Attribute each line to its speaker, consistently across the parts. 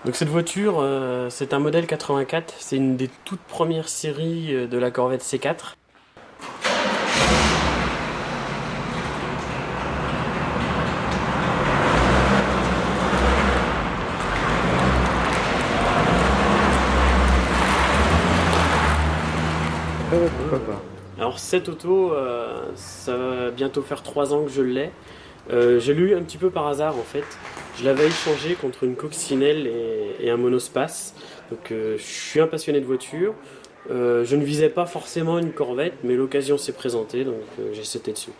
Speaker 1: Donc cette voiture, c'est un modèle 84, c'est une des toutes premières séries de la Corvette C4.
Speaker 2: Pourquoi pas.
Speaker 1: Alors cette auto, ça va bientôt faire 3 ans que je l'ai. Je l'ai eu un petit peu par hasard en fait. Je l'avais échangé contre une coccinelle et un monospace. Donc je suis un passionné de voiture. Je ne visais pas forcément une Corvette, mais l'occasion s'est présentée, donc j'ai sauté dessus.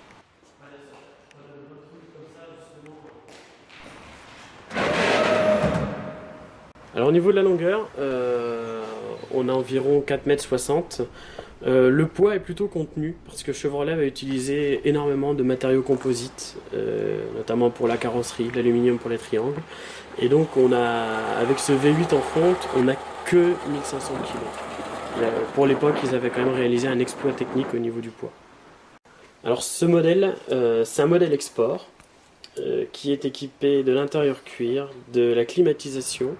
Speaker 1: Alors au niveau de la longueur, on a environ 4,60 m. Le poids est plutôt contenu parce que Chevrolet va utiliser énormément de matériaux composites, notamment pour la carrosserie, l'aluminium pour les triangles. Et donc avec ce V8 en fonte, on n'a que 1500 kg. Pour l'époque, ils avaient quand même réalisé un exploit technique au niveau du poids. Alors ce modèle, c'est un modèle export qui est équipé de l'intérieur cuir, de la climatisation,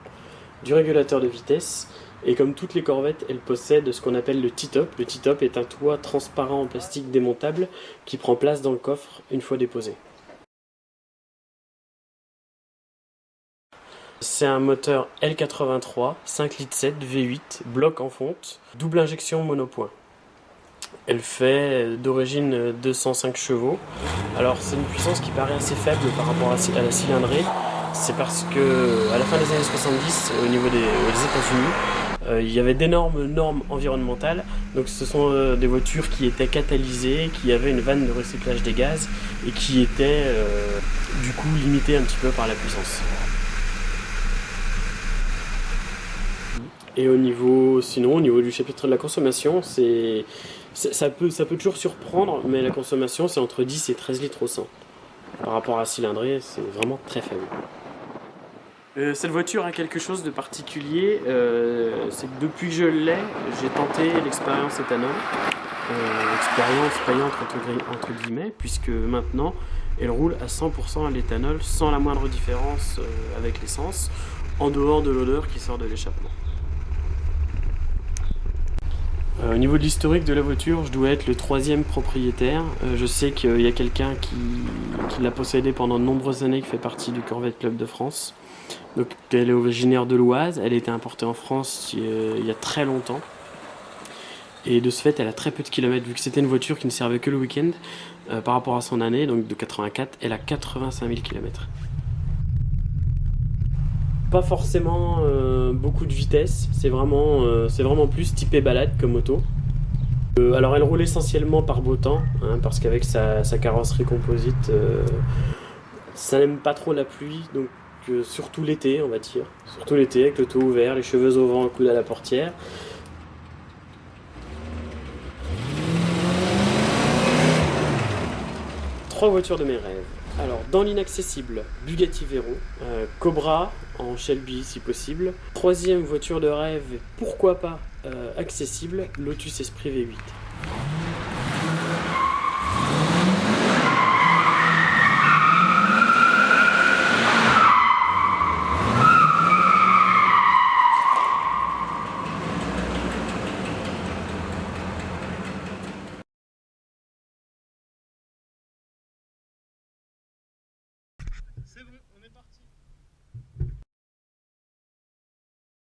Speaker 1: du régulateur de vitesse. Et comme toutes les Corvettes, elle possède ce qu'on appelle le T-top. Le T-top est un toit transparent en plastique démontable qui prend place dans le coffre une fois déposé. C'est un moteur L83, 5,7 litres V8, bloc en fonte, double injection monopoint. Elle fait d'origine 205 chevaux. Alors c'est une puissance qui paraît assez faible par rapport à la cylindrée. C'est parce que à la fin des années 70, au niveau des États-Unis, il y avait d'énormes normes environnementales. Donc ce sont des voitures qui étaient catalysées, qui avaient une vanne de recyclage des gaz et qui étaient du coup limitées un petit peu par la puissance. Et au niveau du chapitre de la consommation, ça peut toujours surprendre, mais la consommation c'est entre 10 et 13 litres au 100. Par rapport à la cylindrée, c'est vraiment très faible. Cette voiture a quelque chose de particulier, c'est que depuis que je l'ai, j'ai tenté l'expérience éthanol. Expérience payante entre guillemets, puisque maintenant elle roule à 100% à l'éthanol sans la moindre différence avec l'essence, en dehors de l'odeur qui sort de l'échappement. Au niveau de l'historique de la voiture, je dois être le 3e propriétaire. Je sais qu'il y a quelqu'un qui l'a possédée pendant de nombreuses années, qui fait partie du Corvette Club de France. Donc, elle est originaire de l'Oise, elle a été importée en France il y a très longtemps. Et de ce fait, elle a très peu de kilomètres, vu que c'était une voiture qui ne servait que le week-end. Par rapport à son année, donc de 84, elle a 85 000 km. Pas forcément beaucoup de vitesse, c'est vraiment plus typé balade comme auto. Alors elle roule essentiellement par beau temps, hein, parce qu'avec sa carrosserie composite, ça n'aime pas trop la pluie, donc surtout l'été on va dire. Surtout l'été avec le toit ouvert, les cheveux au vent, le coude à la portière. Trois voitures de mes rêves. Alors, dans l'inaccessible, Bugatti Veyron, Cobra en Shelby si possible. Troisième voiture de rêve, pourquoi pas accessible, Lotus Esprit V8.
Speaker 3: C'est bon.